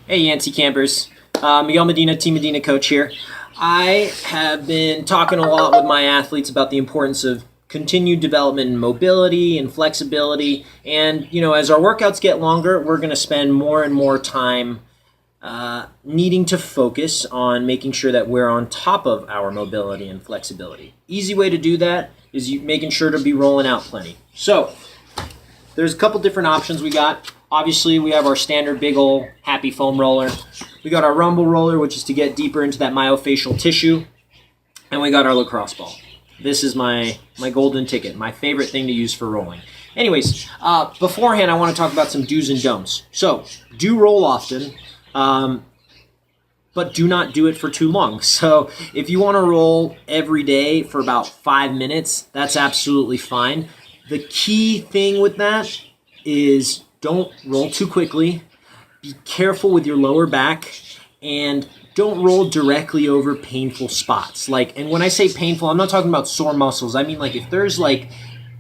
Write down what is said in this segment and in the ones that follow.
Hey Yancy campers, Miguel Medina, Team Medina coach here. I have been talking a lot with my athletes about the importance of continued development in mobility and flexibility. And, as our workouts get longer, we're going to spend more and more time needing to focus on making sure that we're on top of our mobility and flexibility. Easy way to do that is making sure to be rolling out plenty. So, there's a couple different options we got. Obviously, we have our standard big ol' happy foam roller. We got our rumble roller, which is to get deeper into that myofascial tissue. And we got our lacrosse ball. This is my golden ticket, my favorite thing to use for rolling. Anyways, beforehand, I want to talk about some do's and don'ts. So, do roll often, but do not do it for too long. So, if you want to roll every day for about 5 minutes, that's absolutely fine. The key thing with that is don't roll too quickly, be careful with your lower back, and don't roll directly over painful spots. And when I say painful, I'm not talking about sore muscles. I mean, if there's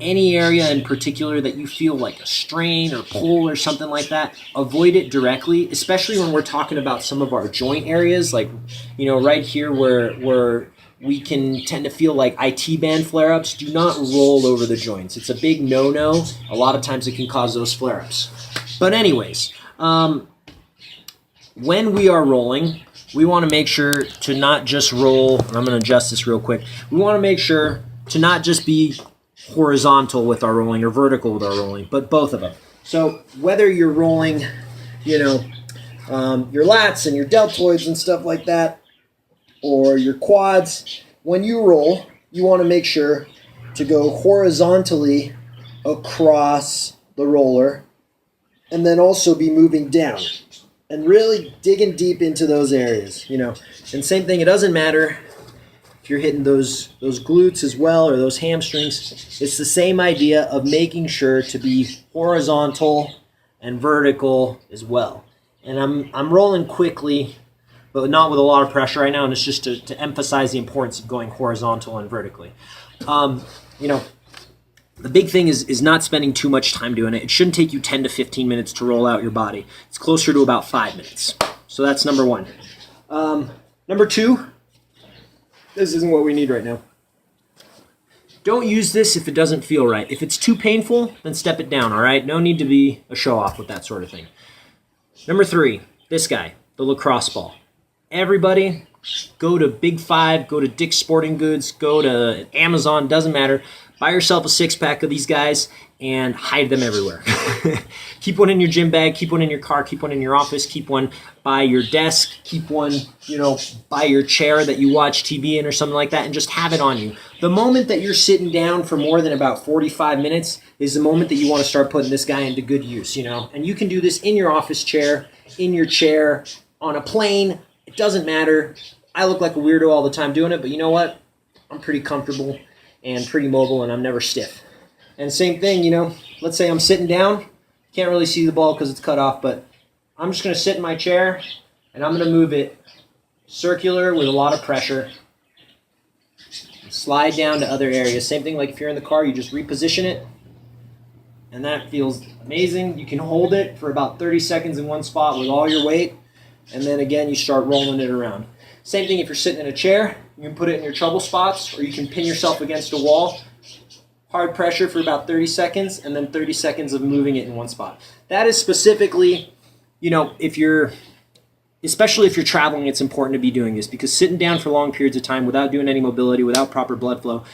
any area in particular that you feel like a strain or pull or something like that, avoid it directly, especially when we're talking about some of our joint areas, right here where we can tend to feel like IT band flare-ups. Do not roll over the joints. It's a big no-no. A lot of times it can cause those flare-ups. But anyways, when we are rolling, we want to make sure to not just roll, and I'm going to adjust this real quick. We want to make sure to not just be horizontal with our rolling or vertical with our rolling, but both of them. So whether you're rolling, your lats and your deltoids and stuff like that, or your quads, when you roll, you want to make sure to go horizontally across the roller and then also be moving down and really digging deep into those areas, And same thing, it doesn't matter if you're hitting those glutes as well or those hamstrings. It's the same idea of making sure to be horizontal and vertical as well. And I'm rolling quickly, but not with a lot of pressure right now, and it's just to emphasize the importance of going horizontal and vertically. The big thing is not spending too much time doing it. It shouldn't take you 10 to 15 minutes to roll out your body. It's closer to about 5 minutes. So that's number one. Number two, this isn't what we need right now. Don't use this if it doesn't feel right. If it's too painful, then step it down, all right? No need to be a show-off with that sort of thing. Number three, this guy, the lacrosse ball. Everybody, go to Big Five, go to Dick's Sporting Goods, go to Amazon, doesn't matter. Buy yourself a 6-pack of these guys and hide them everywhere. Keep one in your gym bag, keep one in your car, keep one in your office, keep one by your desk, keep one, by your chair that you watch TV in or something like that, and just have it on you. The moment that you're sitting down for more than about 45 minutes is the moment that you want to start putting this guy into good use, And you can do this in your office chair, in your chair, on a plane. It doesn't matter. I look like a weirdo all the time doing it, but you know what? I'm pretty comfortable and pretty mobile, and I'm never stiff. And same thing, let's say I'm sitting down. Can't really see the ball because it's cut off, but I'm just going to sit in my chair, and I'm going to move it circular with a lot of pressure. Slide down to other areas. Same thing like if you're in the car, you just reposition it, and that feels amazing. You can hold it for about 30 seconds in one spot with all your weight, and then again, you start rolling it around. Same thing if you're sitting in a chair. You can put it in your trouble spots, or you can pin yourself against a wall. Hard pressure for about 30 seconds, and then 30 seconds of moving it in one spot. That is specifically, especially if you're traveling, it's important to be doing this, because sitting down for long periods of time without doing any mobility, without proper blood flow,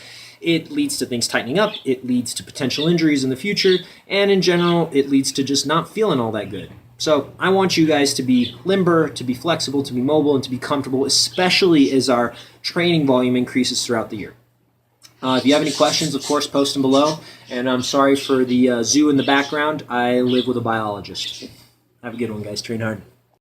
it leads to things tightening up, it leads to potential injuries in the future, and in general, it leads to just not feeling all that good. So I want you guys to be limber, to be flexible, to be mobile, and to be comfortable, especially as our training volume increases throughout the year. If you have any questions, of course, post them below. And I'm sorry for the zoo in the background. I live with a biologist. Have a good one, guys. Train hard.